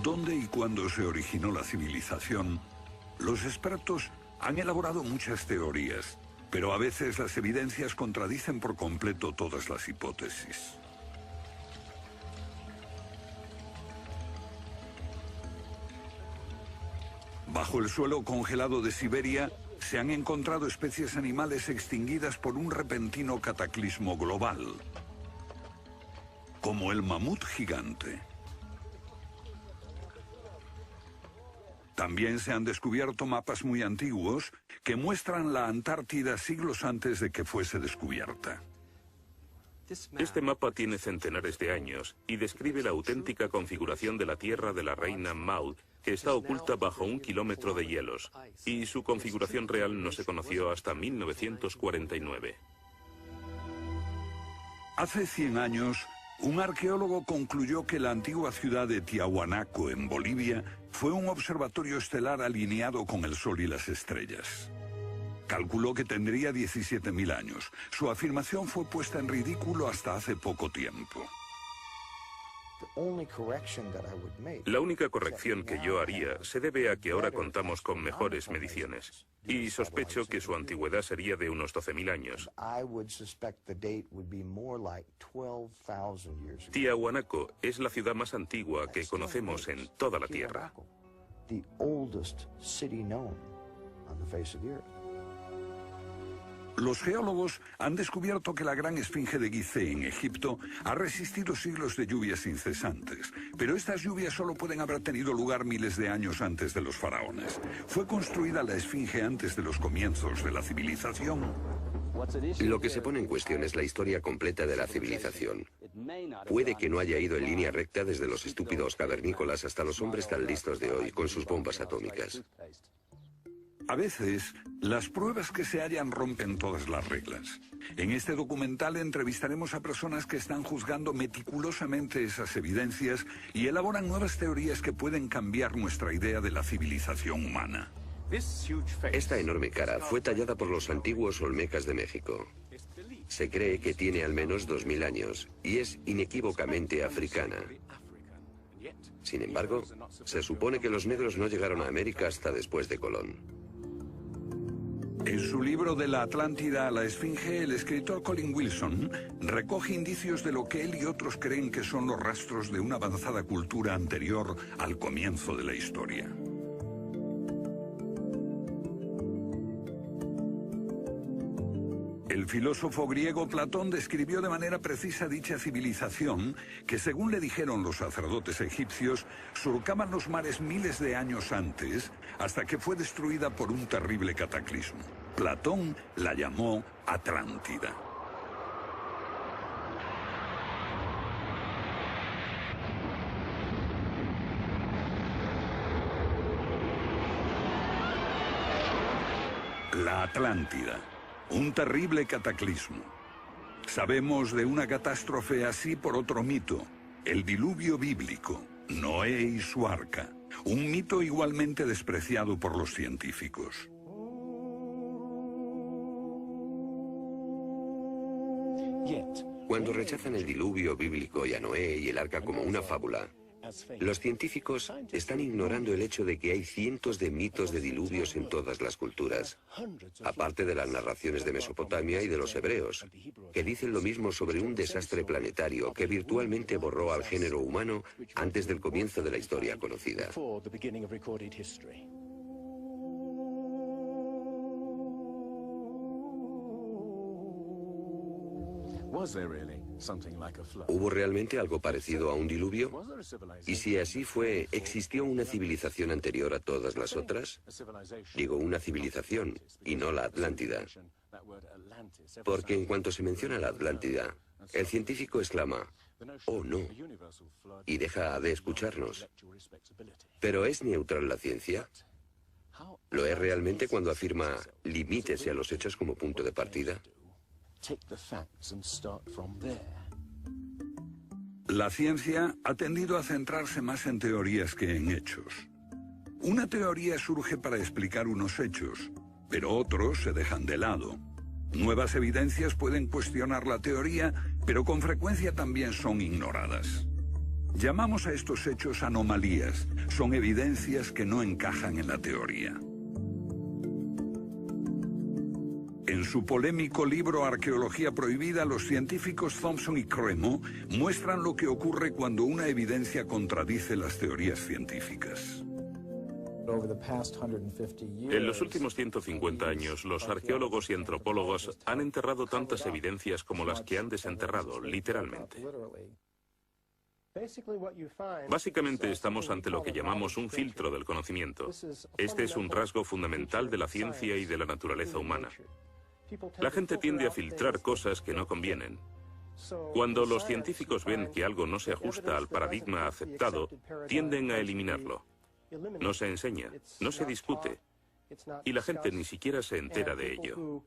dónde y cuándo se originó la civilización, los expertos han elaborado muchas teorías, pero a veces las evidencias contradicen por completo todas las hipótesis. Bajo el suelo congelado de Siberia se han encontrado especies animales extinguidas por un repentino cataclismo global, como el mamut gigante. También se han descubierto mapas muy antiguos que muestran la Antártida siglos antes de que fuese descubierta. Este mapa tiene centenares de años y describe la auténtica configuración de la Tierra de la reina Maud, que está oculta bajo 1 kilómetro de hielos, y su configuración real no se conoció hasta 1949. Hace 100 años, un arqueólogo concluyó que la antigua ciudad de Tiahuanaco, en Bolivia, fue un observatorio estelar alineado con el Sol y las estrellas. Calculó que tendría 17.000 años. Su afirmación fue puesta en ridículo hasta hace poco tiempo. La única corrección que yo haría se debe a que ahora contamos con mejores mediciones, y sospecho que su antigüedad sería de unos 12.000 años. Tiahuanaco es la ciudad más antigua que conocemos en toda la Tierra. Los geólogos han descubierto que la gran esfinge de Gizeh en Egipto ha resistido siglos de lluvias incesantes, pero estas lluvias solo pueden haber tenido lugar miles de años antes de los faraones. ¿Fue construida la esfinge antes de los comienzos de la civilización? Lo que se pone en cuestión es la historia completa de la civilización. Puede que no haya ido en línea recta desde los estúpidos cavernícolas hasta los hombres tan listos de hoy con sus bombas atómicas. A veces, las pruebas que se hallan rompen todas las reglas. En este documental entrevistaremos a personas que están juzgando meticulosamente esas evidencias y elaboran nuevas teorías que pueden cambiar nuestra idea de la civilización humana. Esta enorme cara fue tallada por los antiguos olmecas de México. Se cree que tiene al menos 2.000 años y es inequívocamente africana. Sin embargo, se supone que los negros no llegaron a América hasta después de Colón. En su libro De la Atlántida a la Esfinge, el escritor Colin Wilson recoge indicios de lo que él y otros creen que son los rastros de una avanzada cultura anterior al comienzo de la historia. El filósofo griego Platón describió de manera precisa dicha civilización que, según le dijeron los sacerdotes egipcios, surcaban los mares miles de años antes, hasta que fue destruida por un terrible cataclismo. Platón la llamó Atlántida. La Atlántida. Un terrible cataclismo. Sabemos de una catástrofe así por otro mito, el diluvio bíblico, Noé y su arca, un mito igualmente despreciado por los científicos. Cuando rechazan el diluvio bíblico y a Noé y el arca como una fábula, los científicos están ignorando el hecho de que hay cientos de mitos de diluvios en todas las culturas, aparte de las narraciones de Mesopotamia y de los hebreos, que dicen lo mismo sobre un desastre planetario que virtualmente borró al género humano antes del comienzo de la historia conocida. ¿Hubo realmente algo parecido a un diluvio? Y si así fue, ¿existió una civilización anterior a todas las otras? Digo una civilización, y no la Atlántida. Porque en cuanto se menciona la Atlántida, el científico exclama, «Oh, no», y deja de escucharnos. ¿Pero es neutral la ciencia? ¿Lo es realmente cuando afirma «limítese a los hechos como punto de partida»? La ciencia ha tendido a centrarse más en teorías que en hechos. Una teoría surge para explicar unos hechos, pero otros se dejan de lado. Nuevas evidencias pueden cuestionar la teoría, pero con frecuencia también son ignoradas. Llamamos a estos hechos anomalías. Son evidencias que no encajan en la teoría. En su polémico libro Arqueología Prohibida, los científicos Thompson y Cremo muestran lo que ocurre cuando una evidencia contradice las teorías científicas. En los últimos 150 años, los arqueólogos y antropólogos han enterrado tantas evidencias como las que han desenterrado, literalmente. Básicamente estamos ante lo que llamamos un filtro del conocimiento. Este es un rasgo fundamental de la ciencia y de la naturaleza humana. La gente tiende a filtrar cosas que no convienen. Cuando los científicos ven que algo no se ajusta al paradigma aceptado, tienden a eliminarlo. No se enseña, no se discute, y la gente ni siquiera se entera de ello.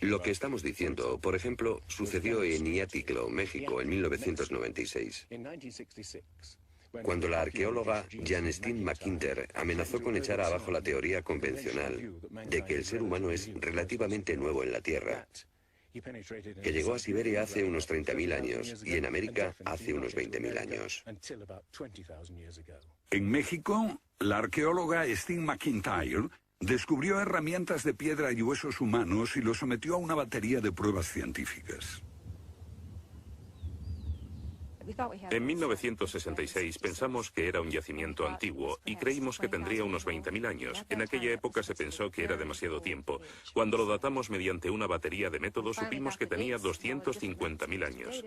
Lo que estamos diciendo, por ejemplo, sucedió en Iatliclo, México, en 1996. Cuando la arqueóloga Janestine McIntyre amenazó con echar abajo la teoría convencional de que el ser humano es relativamente nuevo en la Tierra, que llegó a Siberia hace unos 30.000 años y en América hace unos 20.000 años. En México, la arqueóloga Stine McIntyre descubrió herramientas de piedra y huesos humanos y los sometió a una batería de pruebas científicas. En 1966 pensamos que era un yacimiento antiguo y creímos que tendría unos 20.000 años. En aquella época se pensó que era demasiado tiempo. Cuando lo datamos mediante una batería de métodos supimos que tenía 250.000 años.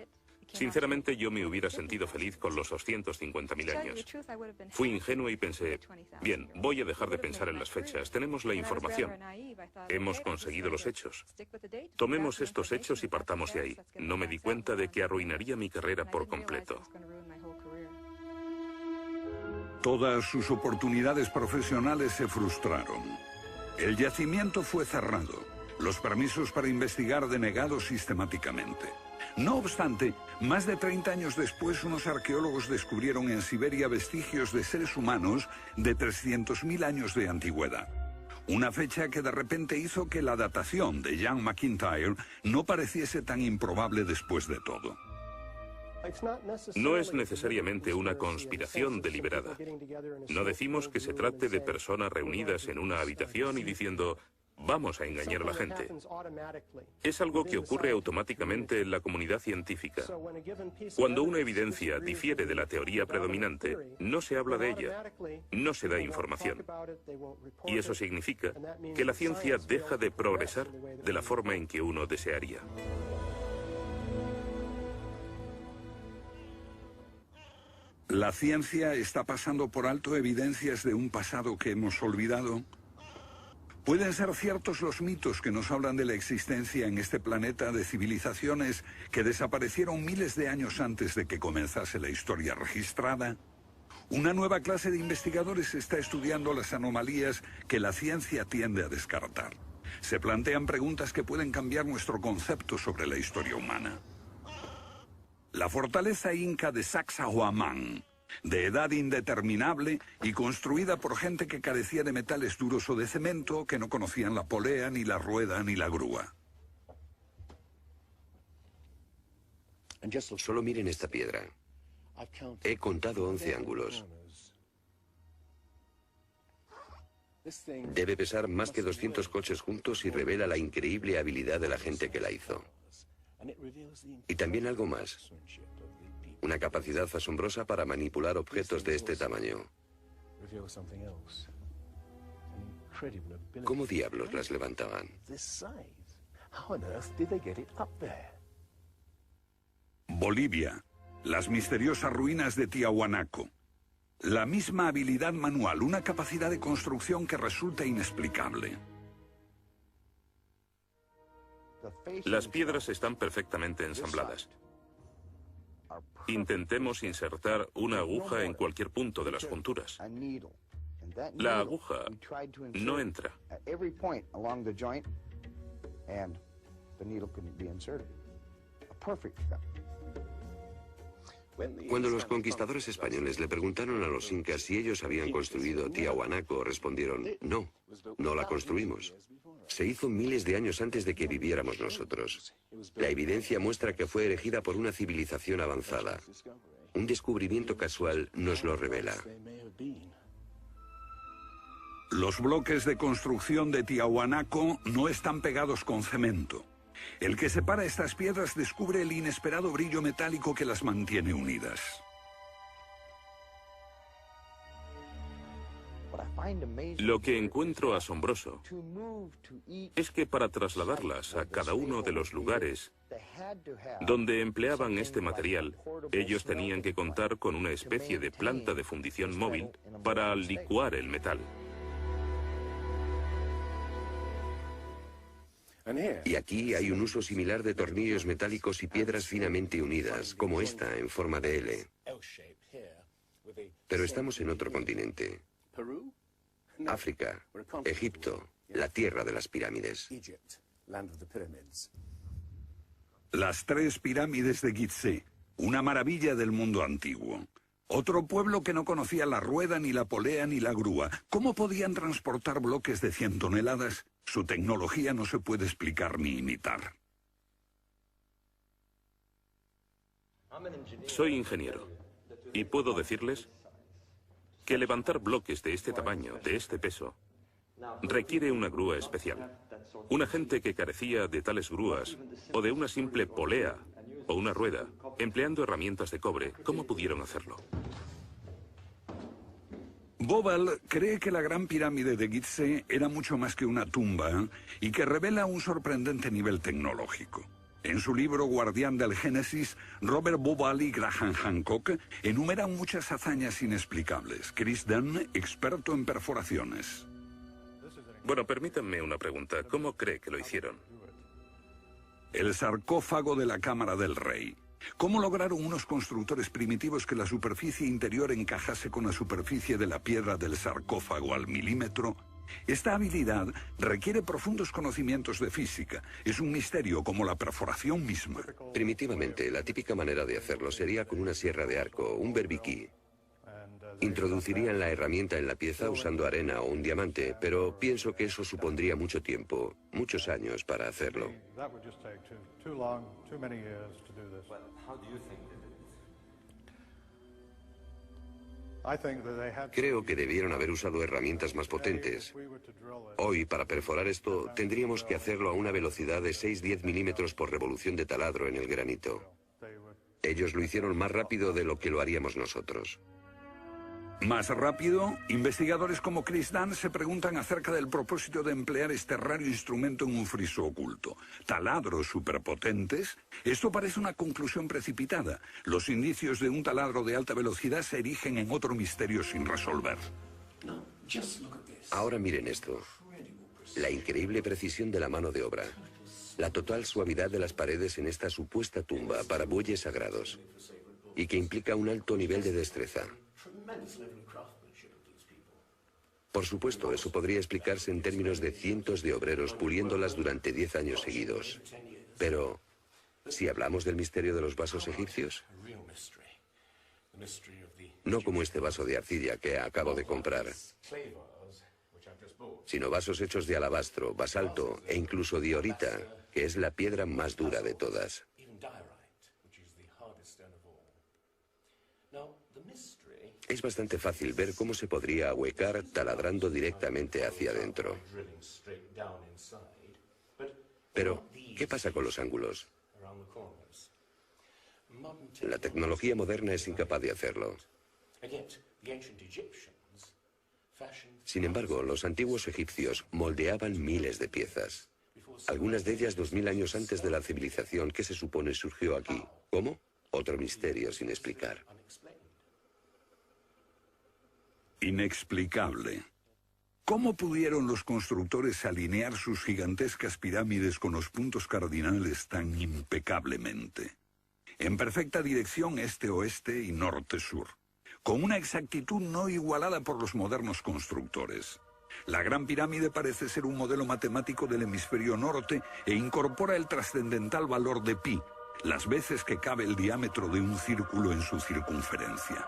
Sinceramente, yo me hubiera sentido feliz con los 250.000 años. Fui ingenuo y pensé, bien, voy a dejar de pensar en las fechas. Tenemos la información. Hemos conseguido los hechos. Tomemos estos hechos y partamos de ahí. No me di cuenta de que arruinaría mi carrera por completo. Todas sus oportunidades profesionales se frustraron. El yacimiento fue cerrado. Los permisos para investigar denegados sistemáticamente. No obstante, más de 30 años después, unos arqueólogos descubrieron en Siberia vestigios de seres humanos de 300.000 años de antigüedad. Una fecha que de repente hizo que la datación de Jan McIntyre no pareciese tan improbable después de todo. No es necesariamente una conspiración deliberada. No decimos que se trate de personas reunidas en una habitación y diciendo, vamos a engañar a la gente. Es algo que ocurre automáticamente en la comunidad científica. Cuando una evidencia difiere de la teoría predominante, no se habla de ella, no se da información. Y eso significa que la ciencia deja de progresar de la forma en que uno desearía. ¿La ciencia está pasando por alto evidencias de un pasado que hemos olvidado? ¿Pueden ser ciertos los mitos que nos hablan de la existencia en este planeta de civilizaciones que desaparecieron miles de años antes de que comenzase la historia registrada? Una nueva clase de investigadores está estudiando las anomalías que la ciencia tiende a descartar. Se plantean preguntas que pueden cambiar nuestro concepto sobre la historia humana. La fortaleza inca de Sacsayhuamán, de edad indeterminable y construida por gente que carecía de metales duros o de cemento, que no conocían la polea, ni la rueda, ni la grúa. Solo miren esta piedra. He contado 11 ángulos. Debe pesar más que 200 coches juntos y revela la increíble habilidad de la gente que la hizo. Y también algo más. Una capacidad asombrosa para manipular objetos de este tamaño. ¿Cómo diablos las levantaban? Bolivia. Las misteriosas ruinas de Tiahuanaco. La misma habilidad manual, una capacidad de construcción que resulta inexplicable. Las piedras están perfectamente ensambladas. Intentemos insertar una aguja en cualquier punto de las junturas. La aguja no entra. Cuando los conquistadores españoles le preguntaron a los incas si ellos habían construido Tiahuanaco, respondieron, no, no la construimos. Se hizo miles de años antes de que viviéramos nosotros. La evidencia muestra que fue erigida por una civilización avanzada. Un descubrimiento casual nos lo revela. Los bloques de construcción de Tiahuanaco no están pegados con cemento. El que separa estas piedras descubre el inesperado brillo metálico que las mantiene unidas. Lo que encuentro asombroso es que para trasladarlas a cada uno de los lugares donde empleaban este material, ellos tenían que contar con una especie de planta de fundición móvil para licuar el metal. Y aquí hay un uso similar de tornillos metálicos y piedras finamente unidas, como esta en forma de L. Pero estamos en otro continente. África, Egipto, la tierra de las pirámides. Las 3 pirámides de Gizeh, una maravilla del mundo antiguo. Otro pueblo que no conocía la rueda, ni la polea, ni la grúa. ¿Cómo podían transportar bloques de 100 toneladas? Su tecnología no se puede explicar ni imitar. Soy ingeniero y puedo decirles que levantar bloques de este tamaño, de este peso, requiere una grúa especial. Una gente que carecía de tales grúas o de una simple polea o una rueda, empleando herramientas de cobre, ¿cómo pudieron hacerlo? Bobal cree que la Gran Pirámide de Gizeh era mucho más que una tumba y que revela un sorprendente nivel tecnológico. En su libro Guardián del Génesis, Robert Bobal y Graham Hancock enumeran muchas hazañas inexplicables. Chris Dunn, experto en perforaciones. Bueno, permítanme una pregunta. ¿Cómo cree que lo hicieron? El sarcófago de la Cámara del Rey. ¿Cómo lograron unos constructores primitivos que la superficie interior encajase con la superficie de la piedra del sarcófago al milímetro? Esta habilidad requiere profundos conocimientos de física. Es un misterio como la perforación misma. Primitivamente, la típica manera de hacerlo sería con una sierra de arco, un berbiquí. Introducirían la herramienta en la pieza usando arena o un diamante, pero pienso que eso supondría mucho tiempo, muchos años para hacerlo. Creo que debieron haber usado herramientas más potentes. Hoy, para perforar esto, tendríamos que hacerlo a una velocidad de 6-10 milímetros por revolución de taladro en el granito. Ellos lo hicieron más rápido de lo que lo haríamos nosotros. Más rápido, investigadores como Chris Dunn se preguntan acerca del propósito de emplear este raro instrumento en un friso oculto. Taladros superpotentes. Esto parece una conclusión precipitada. Los indicios de un taladro de alta velocidad se erigen en otro misterio sin resolver. Ahora miren esto. La increíble precisión de la mano de obra. La total suavidad de las paredes en esta supuesta tumba para bueyes sagrados. Y que implica un alto nivel de destreza. Por supuesto, eso podría explicarse en términos de cientos de obreros puliéndolas durante 10 años seguidos. Pero, si hablamos del misterio de los vasos egipcios, no como este vaso de arcilla que acabo de comprar, sino vasos hechos de alabastro, basalto e incluso diorita, que es la piedra más dura de todas. Es bastante fácil ver cómo se podría ahuecar taladrando directamente hacia adentro. Pero, ¿qué pasa con los ángulos? La tecnología moderna es incapaz de hacerlo. Sin embargo, los antiguos egipcios moldeaban miles de piezas. Algunas de ellas 2000 años antes de la civilización que se supone surgió aquí. ¿Cómo? Otro misterio sin explicar. Inexplicable. ¿Cómo pudieron los constructores alinear sus gigantescas pirámides con los puntos cardinales tan impecablemente? En perfecta dirección este-oeste y norte-sur, con una exactitud no igualada por los modernos constructores. La Gran Pirámide parece ser un modelo matemático del hemisferio norte e incorpora el trascendental valor de pi, las veces que cabe el diámetro de un círculo en su circunferencia.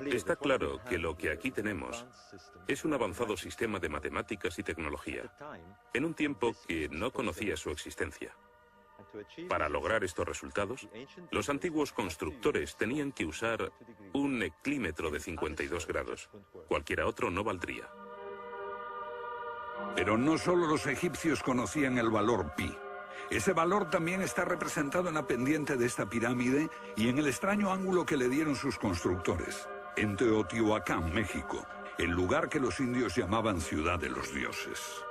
Está claro que lo que aquí tenemos es un avanzado sistema de matemáticas y tecnología, en un tiempo que no conocía su existencia. Para lograr estos resultados, los antiguos constructores tenían que usar un eclímetro de 52 grados. Cualquiera otro no valdría. Pero no solo los egipcios conocían el valor pi. Ese valor también está representado en la pendiente de esta pirámide y en el extraño ángulo que le dieron sus constructores, en Teotihuacán, México, el lugar que los indios llamaban Ciudad de los Dioses.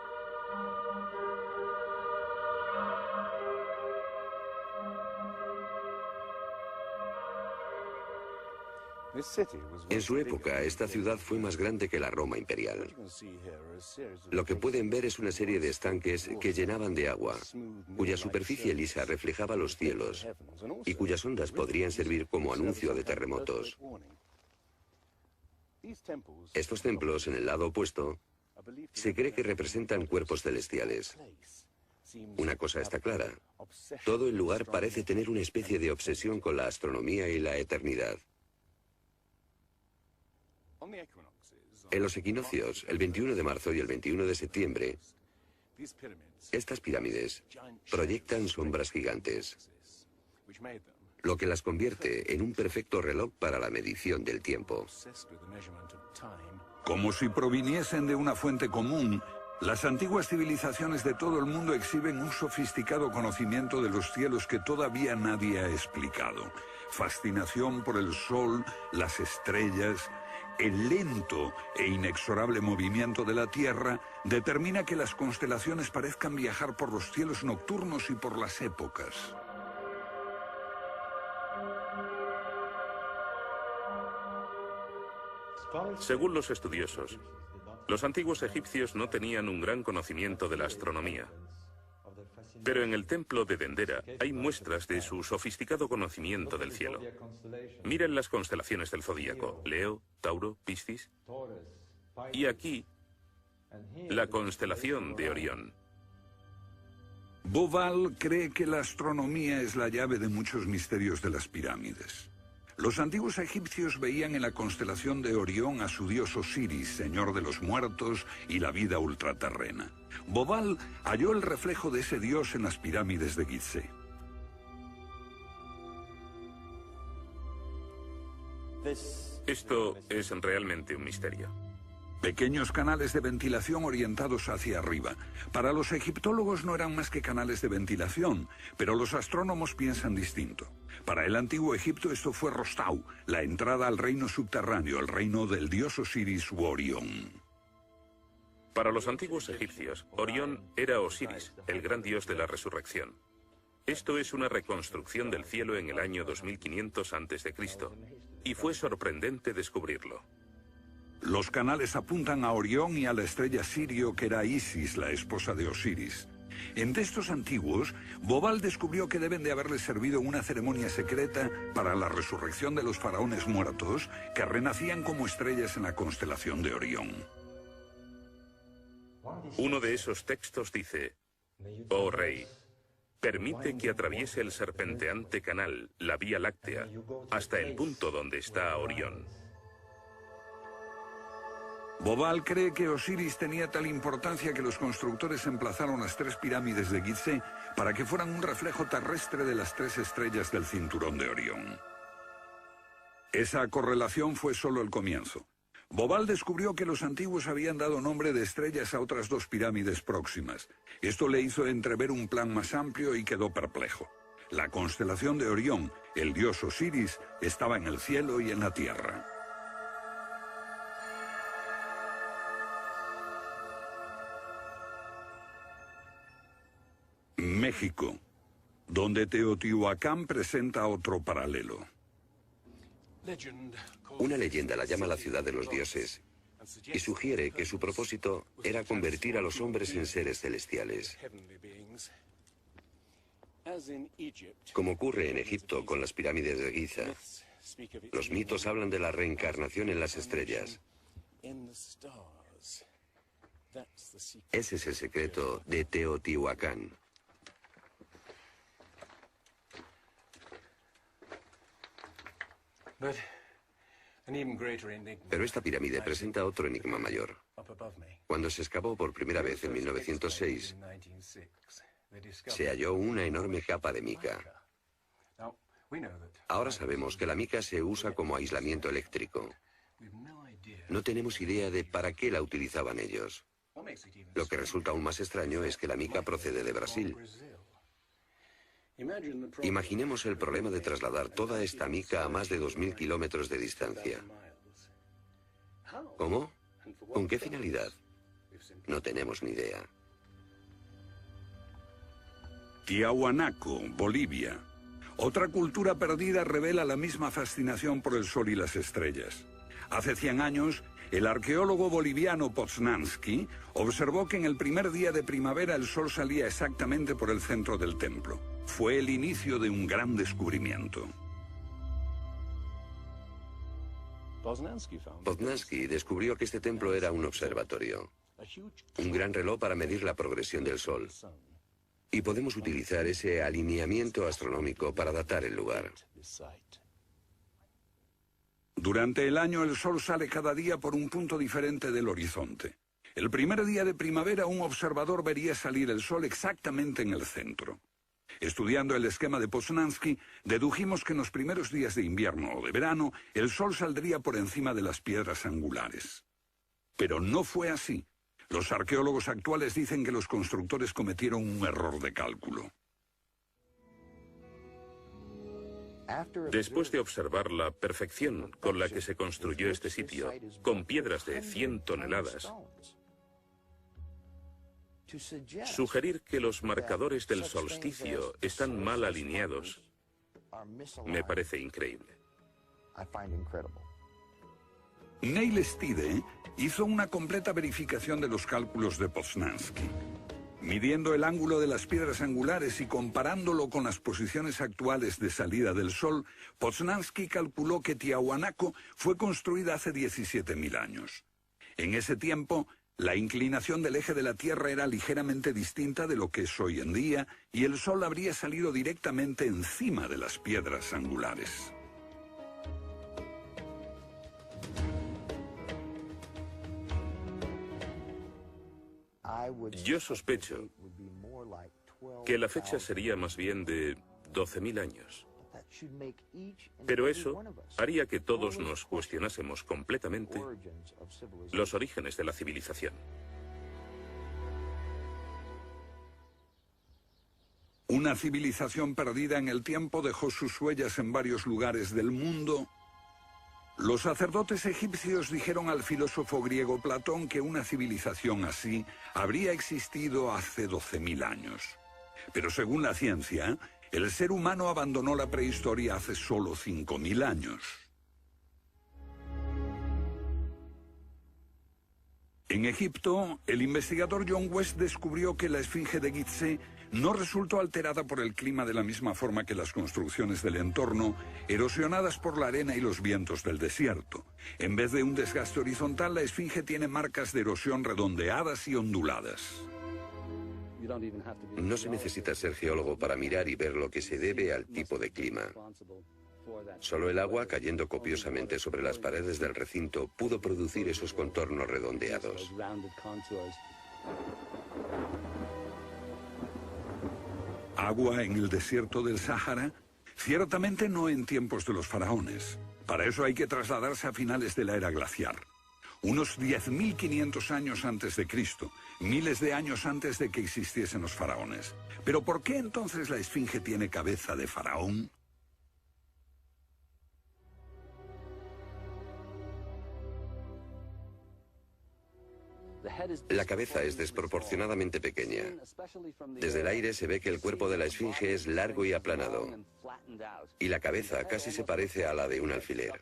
En su época, esta ciudad fue más grande que la Roma imperial. Lo que pueden ver es una serie de estanques que llenaban de agua, cuya superficie lisa reflejaba los cielos y cuyas ondas podrían servir como anuncio de terremotos. Estos templos, en el lado opuesto, se cree que representan cuerpos celestiales. Una cosa está clara: todo el lugar parece tener una especie de obsesión con la astronomía y la eternidad. En los equinoccios, el 21 de marzo y el 21 de septiembre, estas pirámides proyectan sombras gigantes, lo que las convierte en un perfecto reloj para la medición del tiempo. Como si proviniesen de una fuente común, las antiguas civilizaciones de todo el mundo exhiben un sofisticado conocimiento de los cielos que todavía nadie ha explicado. Fascinación por el sol, las estrellas. El lento e inexorable movimiento de la Tierra determina que las constelaciones parezcan viajar por los cielos nocturnos y por las épocas. Según los estudiosos, los antiguos egipcios no tenían un gran conocimiento de la astronomía. Pero en el templo de Dendera hay muestras de su sofisticado conocimiento del cielo. Miren las constelaciones del zodíaco: Leo, Tauro, Piscis. Y aquí, la constelación de Orión. Bauval cree que la astronomía es la llave de muchos misterios de las pirámides. Los antiguos egipcios veían en la constelación de Orión a su dios Osiris, señor de los muertos y la vida ultraterrena. Bauval halló el reflejo de ese dios en las pirámides de Gizeh. Esto es realmente un misterio. Pequeños canales de ventilación orientados hacia arriba. Para los egiptólogos no eran más que canales de ventilación, pero los astrónomos piensan distinto. Para el antiguo Egipto esto fue Rostau, la entrada al reino subterráneo, el reino del dios Osiris u Orión. Para los antiguos egipcios, Orión era Osiris, el gran dios de la resurrección. Esto es una reconstrucción del cielo en el año 2500 a.C., y fue sorprendente descubrirlo. Los canales apuntan a Orión y a la estrella Sirio, que era Isis, la esposa de Osiris. En textos antiguos, Bauval descubrió que deben de haberle servido una ceremonia secreta para la resurrección de los faraones muertos, que renacían como estrellas en la constelación de Orión. Uno de esos textos dice: «Oh rey, permite que atraviese el serpenteante canal, la Vía Láctea, hasta el punto donde está Orión». Bauval cree que Osiris tenía tal importancia que los constructores emplazaron las tres pirámides de Gizeh para que fueran un reflejo terrestre de las tres estrellas del cinturón de Orión. Esa correlación fue solo el comienzo. Bauval descubrió que los antiguos habían dado nombre de estrellas a otras dos pirámides próximas. Esto le hizo entrever un plan más amplio y quedó perplejo. La constelación de Orión, el dios Osiris, estaba en el cielo y en la tierra. México, donde Teotihuacán presenta otro paralelo. Una leyenda la llama la ciudad de los dioses y sugiere que su propósito era convertir a los hombres en seres celestiales. Como ocurre en Egipto con las pirámides de Giza, los mitos hablan de la reencarnación en las estrellas. Ese es el secreto de Teotihuacán. Pero esta pirámide presenta otro enigma mayor. Cuando se excavó por primera vez en 1906, se halló una enorme capa de mica. Ahora sabemos que la mica se usa como aislamiento eléctrico. No tenemos idea de para qué la utilizaban ellos. Lo que resulta aún más extraño es que la mica procede de Brasil. Imaginemos el problema de trasladar toda esta mica a más de 2000 kilómetros de distancia. ¿Cómo? ¿Con qué finalidad? No tenemos ni idea. Tiahuanaco, Bolivia. Otra cultura perdida revela la misma fascinación por el sol y las estrellas. Hace 100 años, el arqueólogo boliviano Poznański observó que en el primer día de primavera el sol salía exactamente por el centro del templo. Fue el inicio de un gran descubrimiento. Poznański descubrió que este templo era un observatorio, un gran reloj para medir la progresión del sol. Y podemos utilizar ese alineamiento astronómico para datar el lugar. Durante el año el sol sale cada día por un punto diferente del horizonte. El primer día de primavera un observador vería salir el sol exactamente en el centro. Estudiando el esquema de Poznański, dedujimos que en los primeros días de invierno o de verano el sol saldría por encima de las piedras angulares. Pero no fue así. Los arqueólogos actuales dicen que los constructores cometieron un error de cálculo. Después de observar la perfección con la que se construyó este sitio, con piedras de 100 toneladas, sugerir que los marcadores del solsticio están mal alineados me parece increíble. Neil Stide hizo una completa verificación de los cálculos de Poznański. Midiendo el ángulo de las piedras angulares y comparándolo con las posiciones actuales de salida del sol, Poznański calculó que Tiahuanaco fue construida hace 17.000 años. En ese tiempo, la inclinación del eje de la Tierra era ligeramente distinta de lo que es hoy en día y el sol habría salido directamente encima de las piedras angulares. Yo sospecho que la fecha sería más bien de 12.000 años. Pero eso haría que todos nos cuestionásemos completamente los orígenes de la civilización. Una civilización perdida en el tiempo dejó sus huellas en varios lugares del mundo. Los sacerdotes egipcios dijeron al filósofo griego Platón que una civilización así habría existido hace 12.000 años. Pero según la ciencia, el ser humano abandonó la prehistoria hace solo 5.000 años. En Egipto, el investigador John West descubrió que la esfinge de Gizeh no resultó alterada por el clima de la misma forma que las construcciones del entorno, erosionadas por la arena y los vientos del desierto. En vez de un desgaste horizontal, la esfinge tiene marcas de erosión redondeadas y onduladas. No se necesita ser geólogo para mirar y ver lo que se debe al tipo de clima. Solo el agua cayendo copiosamente sobre las paredes del recinto pudo producir esos contornos redondeados. ¿Agua en el desierto del Sáhara? Ciertamente no en tiempos de los faraones. Para eso hay que trasladarse a finales de la era glaciar. Unos 10.500 años antes de Cristo, miles de años antes de que existiesen los faraones. ¿Pero por qué entonces la esfinge tiene cabeza de faraón? La cabeza es desproporcionadamente pequeña. Desde el aire se ve que el cuerpo de la esfinge es largo y aplanado, y la cabeza casi se parece a la de un alfiler.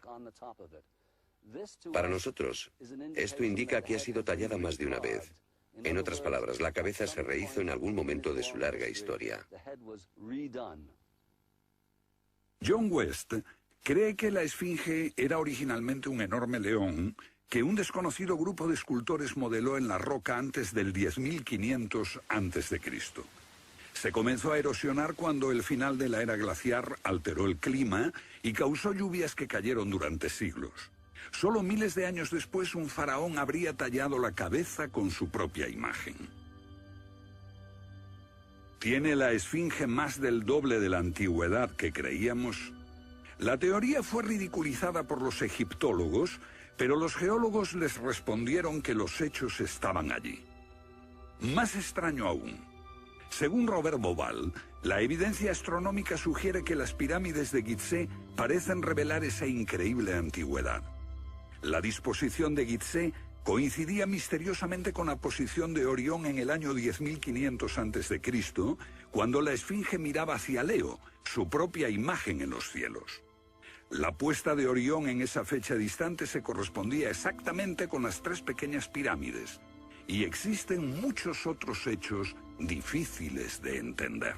Para nosotros, esto indica que ha sido tallada más de una vez. En otras palabras, la cabeza se rehizo en algún momento de su larga historia. John West cree que la esfinge era originalmente un enorme león que un desconocido grupo de escultores modeló en la roca antes del 10.500 a.C. Se comenzó a erosionar cuando el final de la era glaciar alteró el clima y causó lluvias que cayeron durante siglos. Solo miles de años después, un faraón habría tallado la cabeza con su propia imagen. ¿Tiene la esfinge más del doble de la antigüedad que creíamos? La teoría fue ridiculizada por los egiptólogos, pero los geólogos les respondieron que los hechos estaban allí. Más extraño aún, según Robert Bauval, la evidencia astronómica sugiere que las pirámides de Gizeh parecen revelar esa increíble antigüedad. La disposición de Gizeh coincidía misteriosamente con la posición de Orión en el año 10.500 a.C., cuando la esfinge miraba hacia Leo, su propia imagen en los cielos. La puesta de Orión en esa fecha distante se correspondía exactamente con las tres pequeñas pirámides, y existen muchos otros hechos difíciles de entender.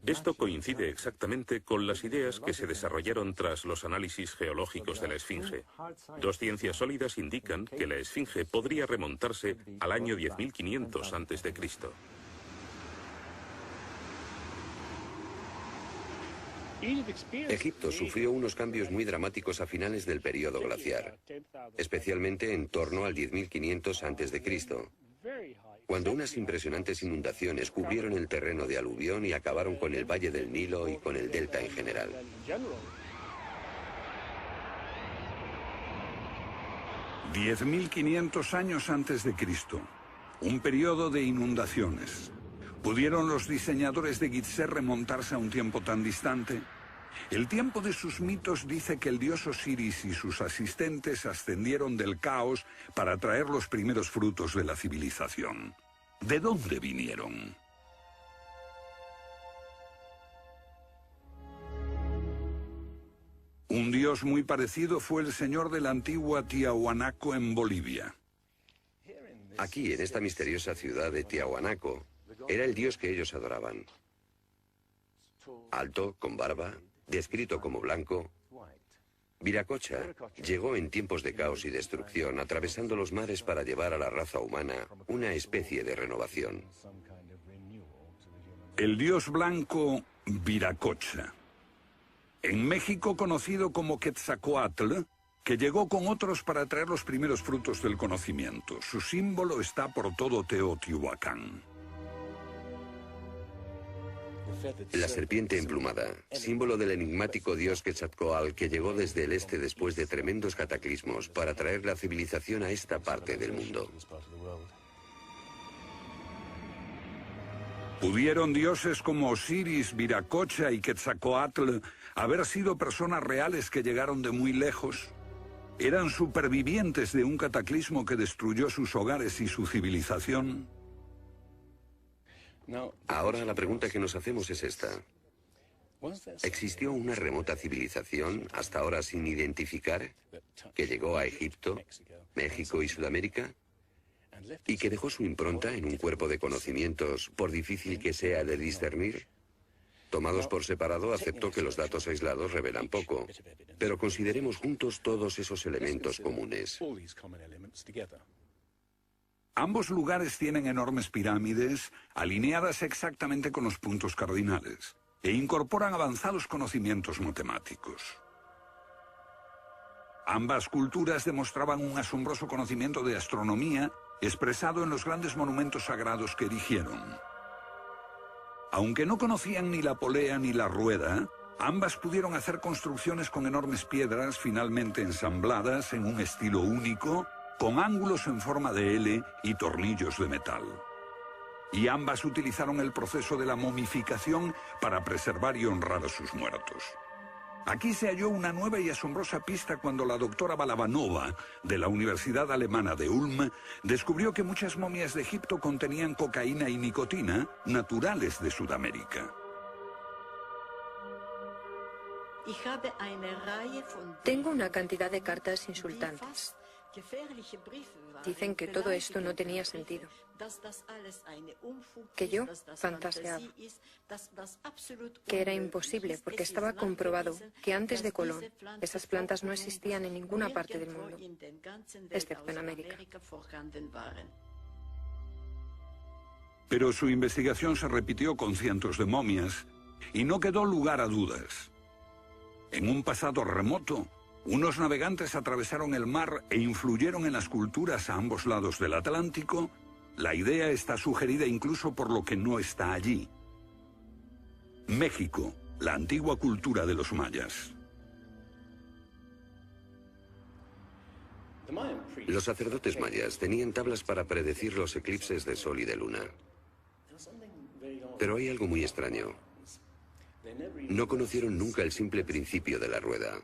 Esto coincide exactamente con las ideas que se desarrollaron tras los análisis geológicos de la esfinge. Dos ciencias sólidas indican que la esfinge podría remontarse al año 10.500 a.C. Egipto sufrió unos cambios muy dramáticos a finales del período glaciar, especialmente en torno al 10.500 a.C., cuando unas impresionantes inundaciones cubrieron el terreno de aluvión y acabaron con el valle del Nilo y con el delta en general. «10.500 años antes de Cristo, un periodo de inundaciones. ¿Pudieron los diseñadores de Gizeh remontarse a un tiempo tan distante? El tiempo de sus mitos dice que el dios Osiris y sus asistentes ascendieron del caos para traer los primeros frutos de la civilización. ¿De dónde vinieron? Un dios muy parecido fue el señor de la antigua Tiahuanaco en Bolivia. Aquí, en esta misteriosa ciudad de Tiahuanaco, era el dios que ellos adoraban. Alto, con barba, descrito como blanco, Viracocha llegó en tiempos de caos y destrucción, atravesando los mares para llevar a la raza humana una especie de renovación. El dios blanco Viracocha. En México conocido como Quetzalcóatl, que llegó con otros para traer los primeros frutos del conocimiento. Su símbolo está por todo Teotihuacán. La serpiente emplumada, símbolo del enigmático dios Quetzalcóatl que llegó desde el este después de tremendos cataclismos para traer la civilización a esta parte del mundo. ¿Pudieron dioses como Osiris, Viracocha y Quetzalcóatl haber sido personas reales que llegaron de muy lejos? ¿Eran supervivientes de un cataclismo que destruyó sus hogares y su civilización? Ahora la pregunta que nos hacemos es esta. ¿Existió una remota civilización, hasta ahora sin identificar, que llegó a Egipto, México y Sudamérica? ¿Y que dejó su impronta en un cuerpo de conocimientos, por difícil que sea de discernir? Tomados por separado, acepto que los datos aislados revelan poco, pero consideremos juntos todos esos elementos comunes. Ambos lugares tienen enormes pirámides, alineadas exactamente con los puntos cardinales, e incorporan avanzados conocimientos matemáticos. Ambas culturas demostraban un asombroso conocimiento de astronomía, expresado en los grandes monumentos sagrados que erigieron. Aunque no conocían ni la polea ni la rueda, ambas pudieron hacer construcciones con enormes piedras finalmente ensambladas en un estilo único, con ángulos en forma de L y tornillos de metal. Y ambas utilizaron el proceso de la momificación para preservar y honrar a sus muertos. Aquí se halló una nueva y asombrosa pista cuando la doctora Balabanova, de la Universidad Alemana de Ulm, descubrió que muchas momias de Egipto contenían cocaína y nicotina, naturales de Sudamérica. Tengo una cantidad de cartas insultantes. Dicen que todo esto no tenía sentido, que yo fantaseaba, que era imposible porque estaba comprobado que antes de Colón esas plantas no existían en ninguna parte del mundo, excepto en América. Pero su investigación se repitió con cientos de momias y no quedó lugar a dudas. En un pasado remoto, unos navegantes atravesaron el mar e influyeron en las culturas a ambos lados del Atlántico. La idea está sugerida incluso por lo que no está allí. México, la antigua cultura de los mayas. Los sacerdotes mayas tenían tablas para predecir los eclipses de sol y de luna. Pero hay algo muy extraño. No conocieron nunca el simple principio de la rueda.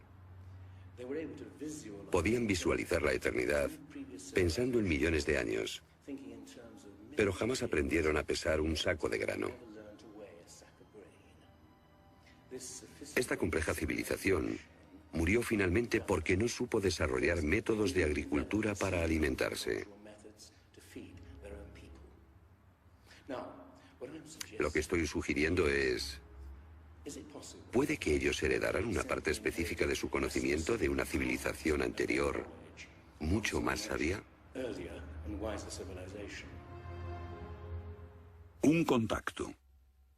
Podían visualizar la eternidad pensando en millones de años, pero jamás aprendieron a pesar un saco de grano. Esta compleja civilización murió finalmente porque no supo desarrollar métodos de agricultura para alimentarse. Lo que estoy sugiriendo es... ¿puede que ellos heredaran una parte específica de su conocimiento de una civilización anterior, mucho más sabia? Un contacto.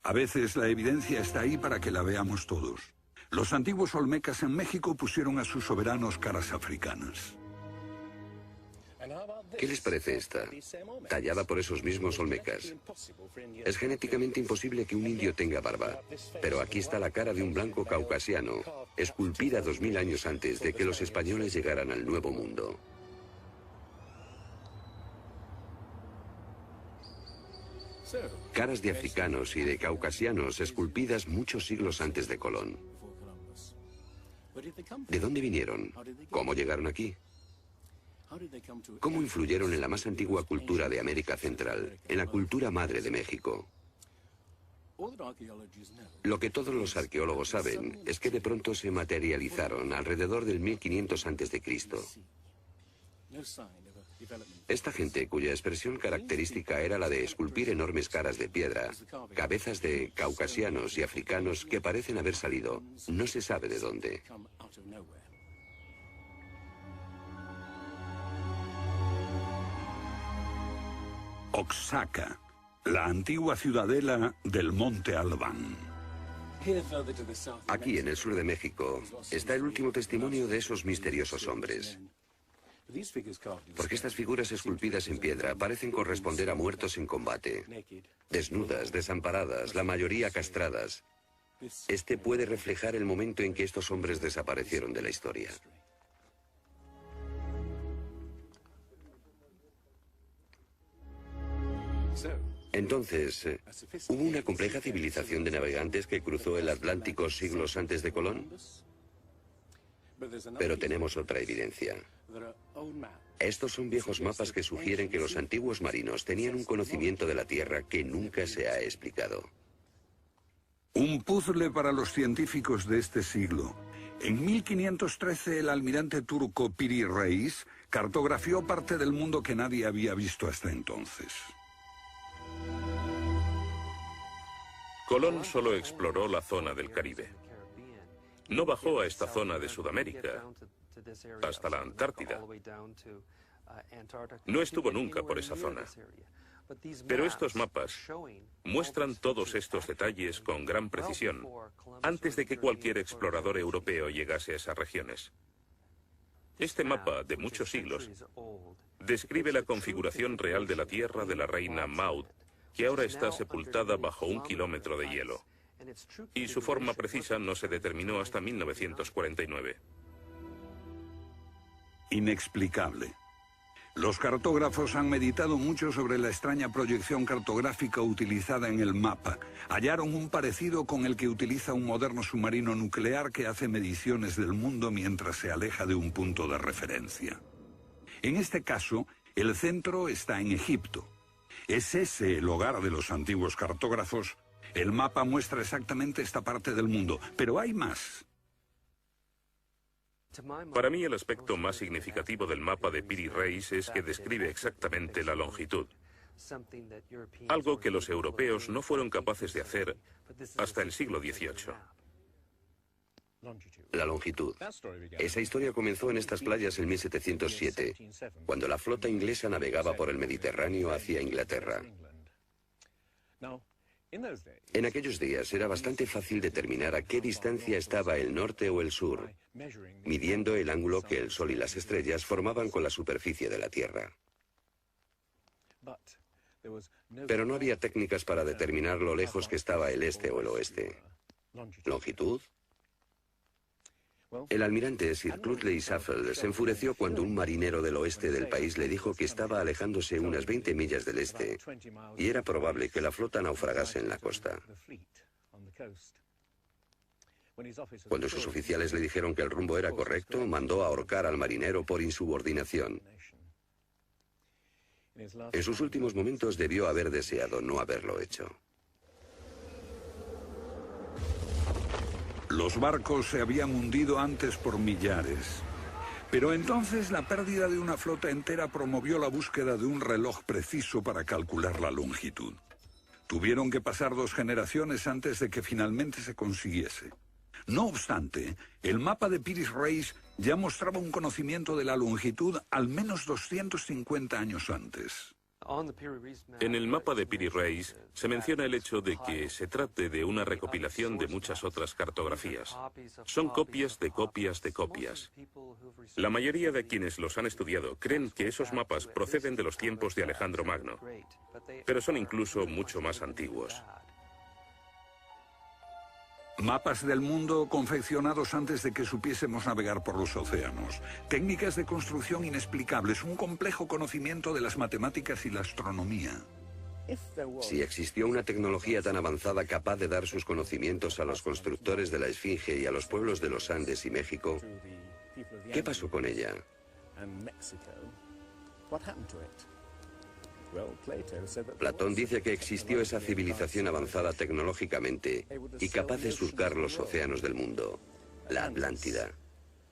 A veces la evidencia está ahí para que la veamos todos. Los antiguos olmecas en México pusieron a sus soberanos caras africanas. ¿Qué les parece esta? Tallada por esos mismos olmecas. Es genéticamente imposible que un indio tenga barba, pero aquí está la cara de un blanco caucasiano, esculpida 2000 años antes de que los españoles llegaran al Nuevo Mundo. Caras de africanos y de caucasianos esculpidas muchos siglos antes de Colón. ¿De dónde vinieron? ¿Cómo llegaron aquí? ¿Cómo influyeron en la más antigua cultura de América Central, en la cultura madre de México? Lo que todos los arqueólogos saben es que de pronto se materializaron alrededor del 1500 a.C. Esta gente, cuya expresión característica era la de esculpir enormes caras de piedra, cabezas de caucasianos y africanos que parecen haber salido, no se sabe de dónde. Oaxaca, la antigua ciudadela del Monte Albán. Aquí, en el sur de México, está el último testimonio de esos misteriosos hombres. Porque estas figuras esculpidas en piedra parecen corresponder a muertos en combate, desnudas, desamparadas, la mayoría castradas. Este puede reflejar el momento en que estos hombres desaparecieron de la historia. Entonces, ¿hubo una compleja civilización de navegantes que cruzó el Atlántico siglos antes de Colón? Pero tenemos otra evidencia. Estos son viejos mapas que sugieren que los antiguos marinos tenían un conocimiento de la Tierra que nunca se ha explicado. Un puzzle para los científicos de este siglo. En 1513 el almirante turco Piri Reis cartografió parte del mundo que nadie había visto hasta entonces. Colón solo exploró la zona del Caribe. No bajó a esta zona de Sudamérica, hasta la Antártida. No estuvo nunca por esa zona. Pero estos mapas muestran todos estos detalles con gran precisión, antes de que cualquier explorador europeo llegase a esas regiones. Este mapa, de muchos siglos, describe la configuración real de la tierra de la reina Maud, que ahora está sepultada bajo 1 kilómetro de hielo. Y su forma precisa no se determinó hasta 1949. Inexplicable. Los cartógrafos han meditado mucho sobre la extraña proyección cartográfica utilizada en el mapa. Hallaron un parecido con el que utiliza un moderno submarino nuclear que hace mediciones del mundo mientras se aleja de un punto de referencia. En este caso, el centro está en Egipto. ¿Es ese el hogar de los antiguos cartógrafos? El mapa muestra exactamente esta parte del mundo, pero hay más. Para mí el aspecto más significativo del mapa de Piri Reis es que describe exactamente la longitud. Algo que los europeos no fueron capaces de hacer hasta el siglo XVIII. La longitud. Esa historia comenzó en estas playas en 1707, cuando la flota inglesa navegaba por el Mediterráneo hacia Inglaterra. En aquellos días era bastante fácil determinar a qué distancia estaba el norte o el sur, midiendo el ángulo que el Sol y las estrellas formaban con la superficie de la Tierra. Pero no había técnicas para determinar lo lejos que estaba el este o el oeste. ¿Longitud? El almirante Sir Clutley Safel se enfureció cuando un marinero del oeste del país le dijo que estaba alejándose unas 20 millas del este y era probable que la flota naufragase en la costa. Cuando sus oficiales le dijeron que el rumbo era correcto, mandó ahorcar al marinero por insubordinación. En sus últimos momentos debió haber deseado no haberlo hecho. Los barcos se habían hundido antes por millares. Pero entonces la pérdida de una flota entera promovió la búsqueda de un reloj preciso para calcular la longitud. Tuvieron que pasar 2 generaciones antes de que finalmente se consiguiese. No obstante, el mapa de Piri-Reis ya mostraba un conocimiento de la longitud al menos 250 años antes. En el mapa de Piri-Reis se menciona el hecho de que se trate de una recopilación de muchas otras cartografías. Son copias de copias de copias. La mayoría de quienes los han estudiado creen que esos mapas proceden de los tiempos de Alejandro Magno, pero son incluso mucho más antiguos. Mapas del mundo confeccionados antes de que supiésemos navegar por los océanos. Técnicas de construcción inexplicables, un complejo conocimiento de las matemáticas y la astronomía. Si existió una tecnología tan avanzada capaz de dar sus conocimientos a los constructores de la Esfinge y a los pueblos de los Andes y México, ¿qué pasó con ella? Platón dice que existió esa civilización avanzada tecnológicamente y capaz de surcar los océanos del mundo, la Atlántida,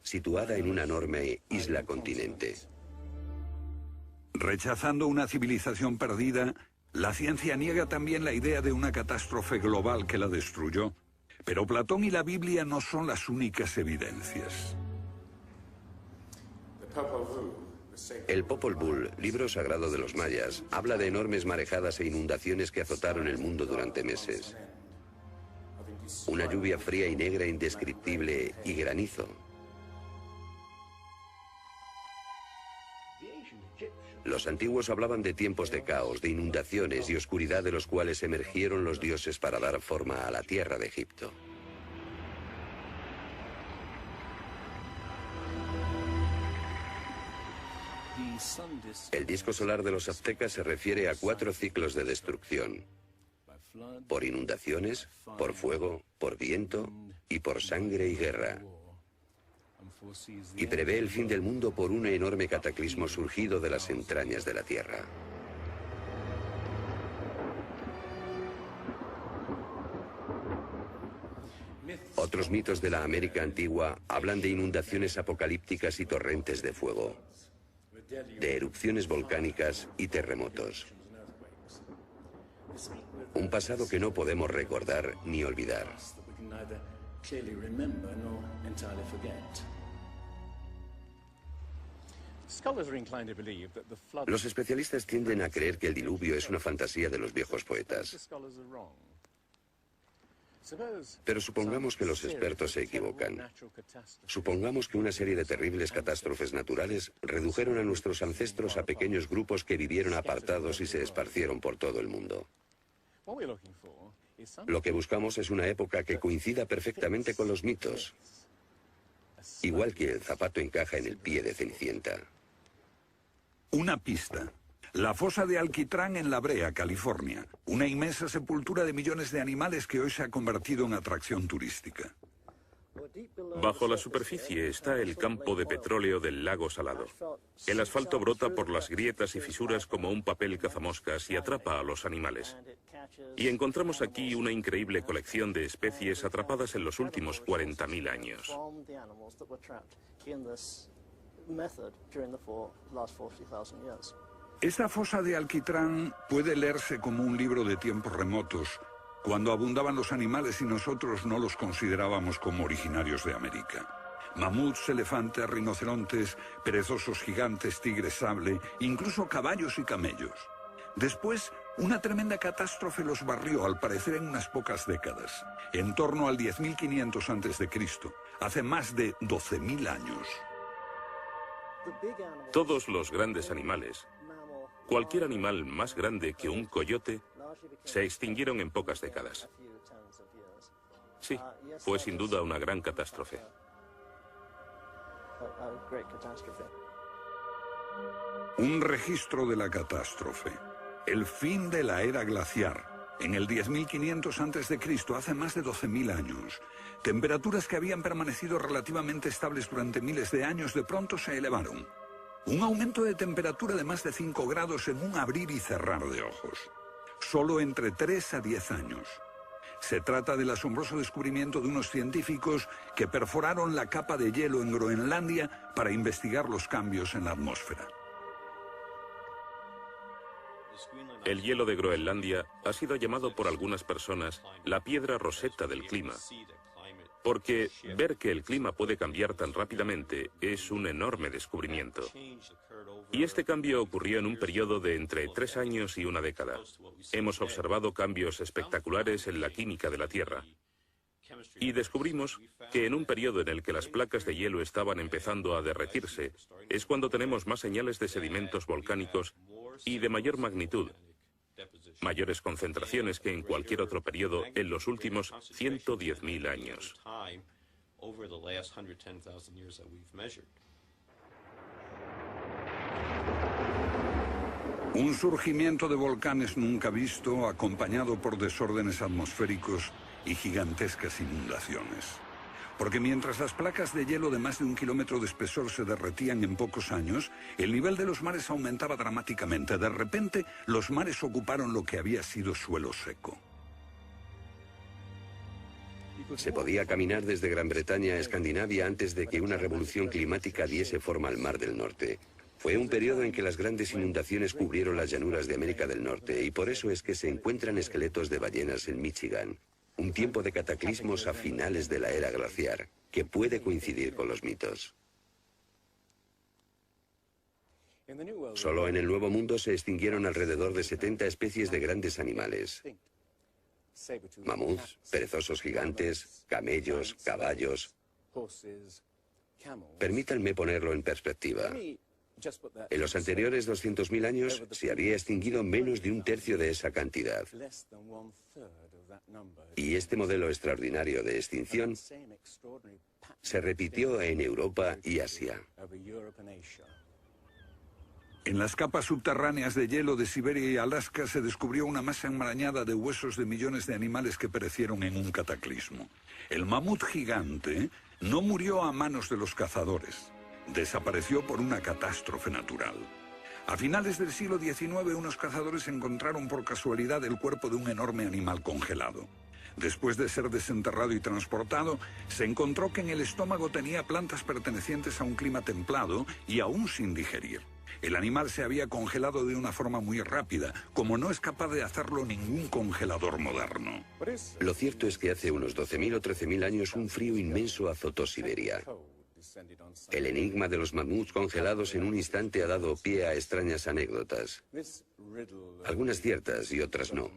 situada en una enorme isla-continente. Rechazando una civilización perdida, la ciencia niega también la idea de una catástrofe global que la destruyó. Pero Platón y la Biblia no son las únicas evidencias. El Popol Vuh, libro sagrado de los mayas, habla de enormes marejadas e inundaciones que azotaron el mundo durante meses. Una lluvia fría y negra indescriptible y granizo. Los antiguos hablaban de tiempos de caos, de inundaciones y oscuridad de los cuales emergieron los dioses para dar forma a la tierra de Egipto. El disco solar de los aztecas se refiere a 4 ciclos de destrucción: por inundaciones, por fuego, por viento y por sangre y guerra. Y prevé el fin del mundo por un enorme cataclismo surgido de las entrañas de la tierra. Otros mitos de la América antigua hablan de inundaciones apocalípticas y torrentes de fuego, de erupciones volcánicas y terremotos. Un pasado que no podemos recordar ni olvidar. Los especialistas tienden a creer que el diluvio es una fantasía de los viejos poetas. Pero supongamos que los expertos se equivocan. Supongamos que una serie de terribles catástrofes naturales redujeron a nuestros ancestros a pequeños grupos que vivieron apartados y se esparcieron por todo el mundo. Lo que buscamos es una época que coincida perfectamente con los mitos, igual que el zapato encaja en el pie de Cenicienta. Una pista. La fosa de Alquitrán en La Brea, California. Una inmensa sepultura de millones de animales que hoy se ha convertido en atracción turística. Bajo la superficie está el campo de petróleo del lago Salado. El asfalto brota por las grietas y fisuras como un papel cazamoscas y atrapa a los animales. Y encontramos aquí una increíble colección de especies atrapadas en los últimos 40.000 años. Esta fosa de Alquitrán puede leerse como un libro de tiempos remotos, cuando abundaban los animales y nosotros no los considerábamos como originarios de América. Mamuts, elefantes, rinocerontes, perezosos gigantes, tigres sable, incluso caballos y camellos. Después Una tremenda catástrofe los barrió, al parecer, en unas pocas décadas, en torno al 10.500 a.C., hace más de 12.000 años. Todos los grandes animales, cualquier animal más grande que un coyote, se extinguieron en pocas décadas. Sí, fue sin duda una gran catástrofe. Un registro de la catástrofe. El fin de la era glaciar. En el 10.500 a.C., hace más de 12.000 años. Temperaturas que habían permanecido relativamente estables durante miles de años de pronto se elevaron. Un aumento de temperatura de más de 5 grados en un abrir y cerrar de ojos. Solo entre 3 a 10 años. Se trata del asombroso descubrimiento de unos científicos que perforaron la capa de hielo en Groenlandia para investigar los cambios en la atmósfera. El hielo de Groenlandia ha sido llamado por algunas personas la piedra roseta del clima, porque ver que el clima puede cambiar tan rápidamente es un enorme descubrimiento. Y este cambio ocurrió en un periodo de entre 3 años y una década. Hemos observado cambios espectaculares en la química de la Tierra. Y descubrimos que en un periodo en el que las placas de hielo estaban empezando a derretirse, es cuando tenemos más señales de sedimentos volcánicos y de mayor magnitud, mayores concentraciones que en cualquier otro periodo en los últimos 110.000 años. Un surgimiento de volcanes nunca visto, acompañado por desórdenes atmosféricos y gigantescas inundaciones. Porque mientras las placas de hielo de más de 1 kilómetro de espesor se derretían en pocos años, el nivel de los mares aumentaba dramáticamente. De repente, los mares ocuparon lo que había sido suelo seco. Se podía caminar desde Gran Bretaña a Escandinavia antes de que una revolución climática diese forma al Mar del Norte. Fue un periodo en que las grandes inundaciones cubrieron las llanuras de América del Norte y por eso es que se encuentran esqueletos de ballenas en Michigan. Un tiempo de cataclismos a finales de la era glaciar, que puede coincidir con los mitos. Solo en el Nuevo Mundo se extinguieron alrededor de 70 especies de grandes animales. Mamuts, perezosos gigantes, camellos, caballos. Permítanme ponerlo en perspectiva. En los anteriores 200.000 años se había extinguido menos de 1/3 de esa cantidad. Y este modelo extraordinario de extinción se repitió en Europa y Asia. En las capas subterráneas de hielo de Siberia y Alaska se descubrió una masa enmarañada de huesos de millones de animales que perecieron en un cataclismo. El mamut gigante no murió a manos de los cazadores. Desapareció por una catástrofe natural. A finales del siglo XIX, unos cazadores encontraron por casualidad el cuerpo de un enorme animal congelado. Después de ser desenterrado y transportado, se encontró que en el estómago tenía plantas pertenecientes a un clima templado y aún sin digerir. El animal se había congelado de una forma muy rápida, como no es capaz de hacerlo ningún congelador moderno. Lo cierto es que hace unos 12.000 o 13.000 años un frío inmenso azotó Siberia. El enigma de los mamuts congelados en un instante ha dado pie a extrañas anécdotas. Algunas ciertas y otras no.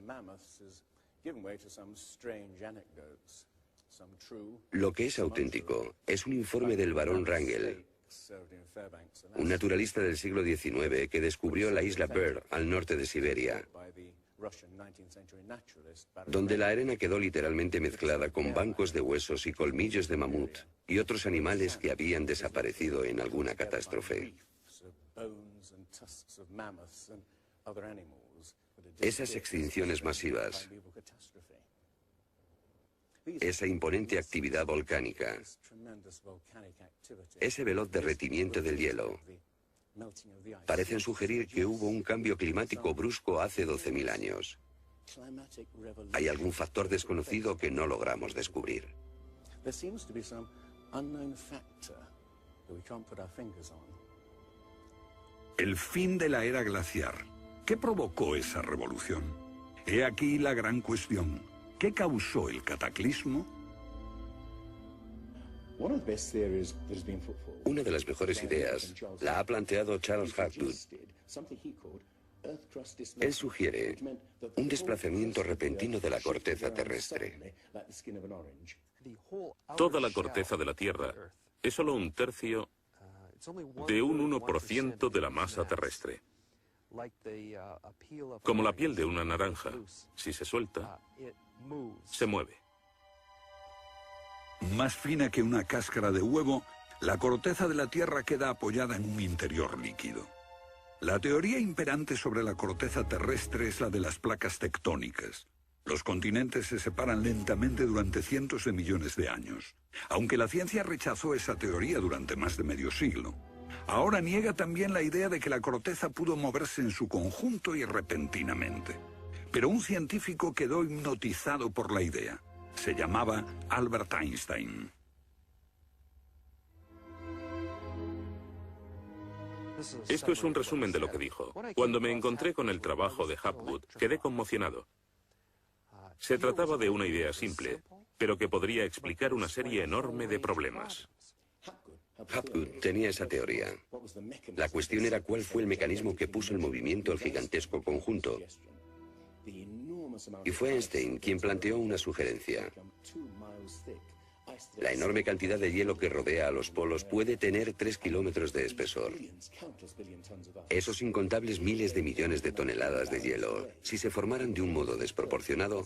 Lo que es auténtico es un informe del barón Wrangel, un naturalista del siglo XIX que descubrió la isla Byrd al norte de Siberia, donde la arena quedó literalmente mezclada con bancos de huesos y colmillos de mamut y otros animales que habían desaparecido en alguna catástrofe. Esas extinciones masivas, esa imponente actividad volcánica, ese veloz derretimiento del hielo, parecen sugerir que hubo un cambio climático brusco hace 12.000 años. Hay algún factor desconocido que no logramos descubrir. El fin de la era glaciar. ¿Qué provocó esa revolución? He aquí la gran cuestión. ¿Qué causó el cataclismo? Una de las mejores ideas la ha planteado Charles Hapgood. Él sugiere un desplazamiento repentino de la corteza terrestre. Toda la corteza de la Tierra es solo un tercio de un 1% de la masa terrestre. Como la piel de una naranja, si se suelta, se mueve. Más fina que una cáscara de huevo, la corteza de la Tierra queda apoyada en un interior líquido. La teoría imperante sobre la corteza terrestre es la de las placas tectónicas. Los continentes se separan lentamente durante cientos de millones de años. Aunque la ciencia rechazó esa teoría durante más de medio siglo, ahora niega también la idea de que la corteza pudo moverse en su conjunto y repentinamente. Pero un científico quedó hipnotizado por la idea. Se llamaba Albert Einstein. Esto es un resumen de lo que dijo. Cuando me encontré con el trabajo de Hapgood, quedé conmocionado. Se trataba de una idea simple, pero que podría explicar una serie enorme de problemas. Hapgood tenía esa teoría. La cuestión era cuál fue el mecanismo que puso en movimiento el gigantesco conjunto. Y fue Einstein quien planteó una sugerencia. La enorme cantidad de hielo que rodea a los polos puede tener 3 kilómetros de espesor. Esos incontables miles de millones de toneladas de hielo, si se formaran de un modo desproporcionado,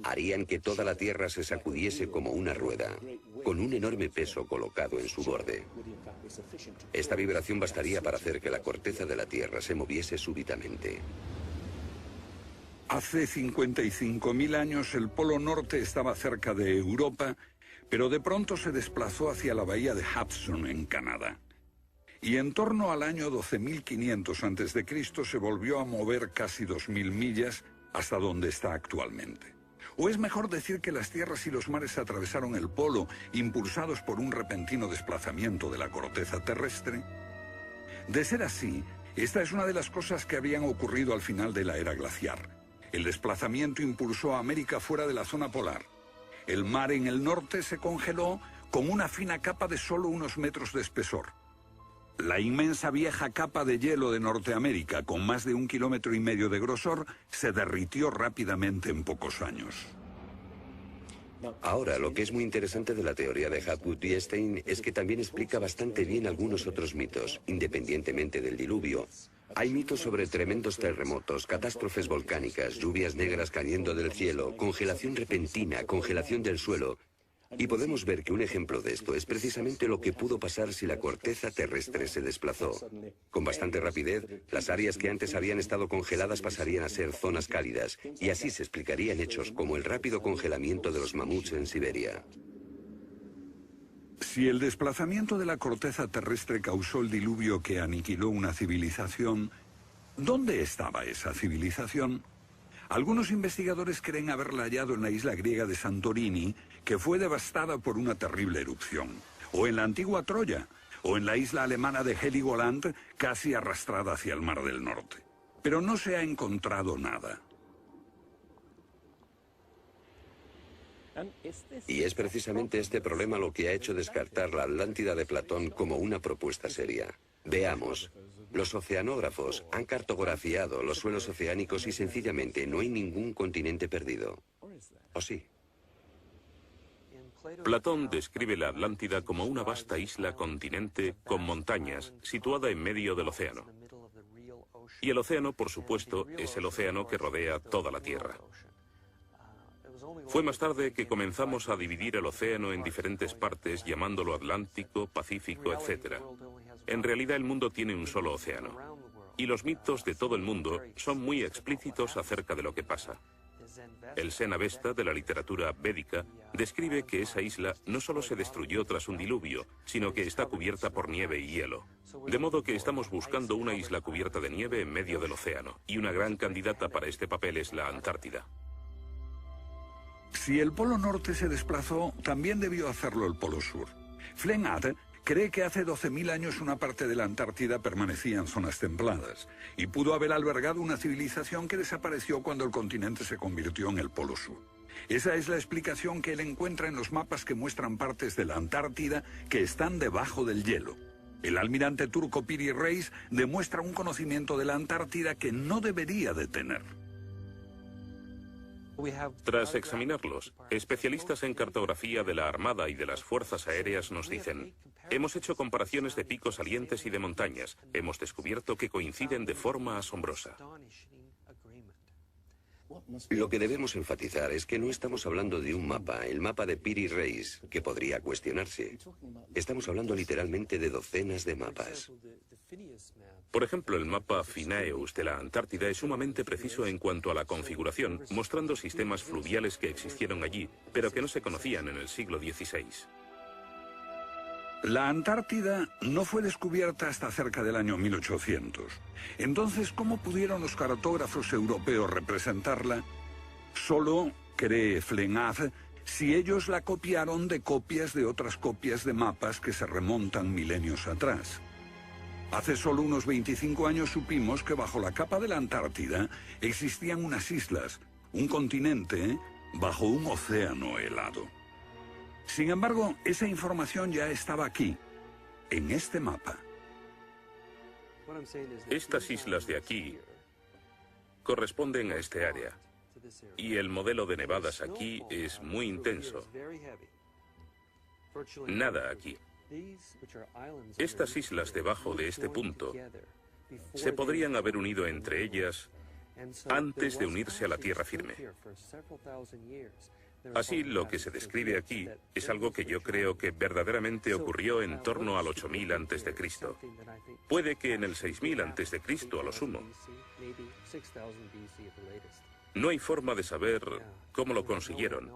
harían que toda la Tierra se sacudiese como una rueda, con un enorme peso colocado en su borde. Esta vibración bastaría para hacer que la corteza de la Tierra se moviese súbitamente. Hace 55.000 años el Polo Norte estaba cerca de Europa, pero de pronto se desplazó hacia la bahía de Hudson, en Canadá. Y en torno al año 12.500 a.C. se volvió a mover casi 2.000 millas hasta donde está actualmente. O es mejor decir que las tierras y los mares atravesaron el polo, impulsados por un repentino desplazamiento de la corteza terrestre. De ser así, esta es una de las cosas que habían ocurrido al final de la era glaciar. El desplazamiento impulsó a América fuera de la zona polar. El mar en el norte se congeló con una fina capa de solo unos metros de espesor. La inmensa vieja capa de hielo de Norteamérica, con más de 1,5 kilómetros de grosor, se derritió rápidamente en pocos años. Ahora, lo que es muy interesante de la teoría de Hapgood y Einstein es que también explica bastante bien algunos otros mitos, independientemente del diluvio. Hay mitos sobre tremendos terremotos, catástrofes volcánicas, lluvias negras cayendo del cielo, congelación repentina, congelación del suelo. Y podemos ver que un ejemplo de esto es precisamente lo que pudo pasar si la corteza terrestre se desplazó. Con bastante rapidez, las áreas que antes habían estado congeladas pasarían a ser zonas cálidas, y así se explicarían hechos como el rápido congelamiento de los mamuts en Siberia. Si el desplazamiento de la corteza terrestre causó el diluvio que aniquiló una civilización, ¿dónde estaba esa civilización? Algunos investigadores creen haberla hallado en la isla griega de Santorini, que fue devastada por una terrible erupción, o en la antigua Troya, o en la isla alemana de Heligoland, casi arrastrada hacia el Mar del Norte. Pero no se ha encontrado nada. Y es precisamente este problema lo que ha hecho descartar la Atlántida de Platón como una propuesta seria. Veamos. Los oceanógrafos han cartografiado los suelos oceánicos y sencillamente no hay ningún continente perdido. ¿O sí? Platón describe la Atlántida como una vasta isla-continente con montañas, situada en medio del océano. Y el océano, por supuesto, es el océano que rodea toda la Tierra. Fue más tarde que comenzamos a dividir el océano en diferentes partes, llamándolo Atlántico, Pacífico, etc. En realidad el mundo tiene un solo océano. Y los mitos de todo el mundo son muy explícitos acerca de lo que pasa. El Zen-Avesta de la literatura védica describe que esa isla no solo se destruyó tras un diluvio, sino que está cubierta por nieve y hielo. De modo que estamos buscando una isla cubierta de nieve en medio del océano, y una gran candidata para este papel es la Antártida. Si el Polo Norte se desplazó, también debió hacerlo el Polo Sur. Flennat cree que hace 12.000 años una parte de la Antártida permanecía en zonas templadas y pudo haber albergado una civilización que desapareció cuando el continente se convirtió en el Polo Sur. Esa es la explicación que él encuentra en los mapas que muestran partes de la Antártida que están debajo del hielo. El almirante turco Piri Reis demuestra un conocimiento de la Antártida que no debería de tener. Tras examinarlos, especialistas en cartografía de la Armada y de las Fuerzas Aéreas nos dicen: hemos hecho comparaciones de picos salientes y de montañas. Hemos descubierto que coinciden de forma asombrosa. Lo que debemos enfatizar es que no estamos hablando de un mapa, el mapa de Piri Reis, que podría cuestionarse. Estamos hablando literalmente de docenas de mapas. Por ejemplo, el mapa Phineus de la Antártida es sumamente preciso en cuanto a la configuración, mostrando sistemas fluviales que existieron allí, pero que no se conocían en el siglo XVI. La Antártida no fue descubierta hasta cerca del año 1800. Entonces, ¿cómo pudieron los cartógrafos europeos representarla? Solo, cree Flenaz, si ellos la copiaron de copias de otras copias de mapas que se remontan milenios atrás. Hace solo unos 25 años supimos que bajo la capa de la Antártida existían unas islas, un continente bajo un océano helado. Sin embargo, esa información ya estaba aquí, en este mapa. Estas islas de aquí corresponden a este área, y el modelo de nevadas aquí es muy intenso. Nada aquí. Estas islas debajo de este punto se podrían haber unido entre ellas antes de unirse a la tierra firme. Así, lo que se describe aquí es algo que yo creo que verdaderamente ocurrió en torno al 8000 a.C. Puede que en el 6000 a.C. a lo sumo. No hay forma de saber cómo lo consiguieron,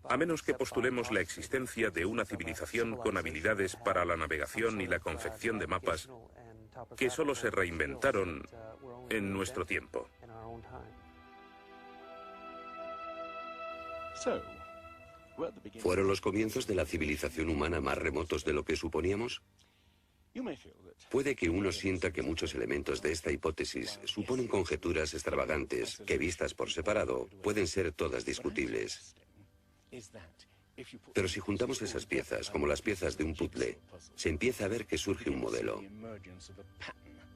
a menos que postulemos la existencia de una civilización con habilidades para la navegación y la confección de mapas que solo se reinventaron en nuestro tiempo. ¿Fueron los comienzos de la civilización humana más remotos de lo que suponíamos? Puede que uno sienta que muchos elementos de esta hipótesis suponen conjeturas extravagantes que, vistas por separado, pueden ser todas discutibles. Pero si juntamos esas piezas, como las piezas de un puzzle, se empieza a ver que surge un modelo.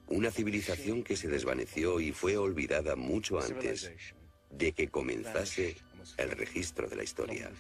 Una civilización que se desvaneció y fue olvidada mucho antes de que comenzase el registro de la historia.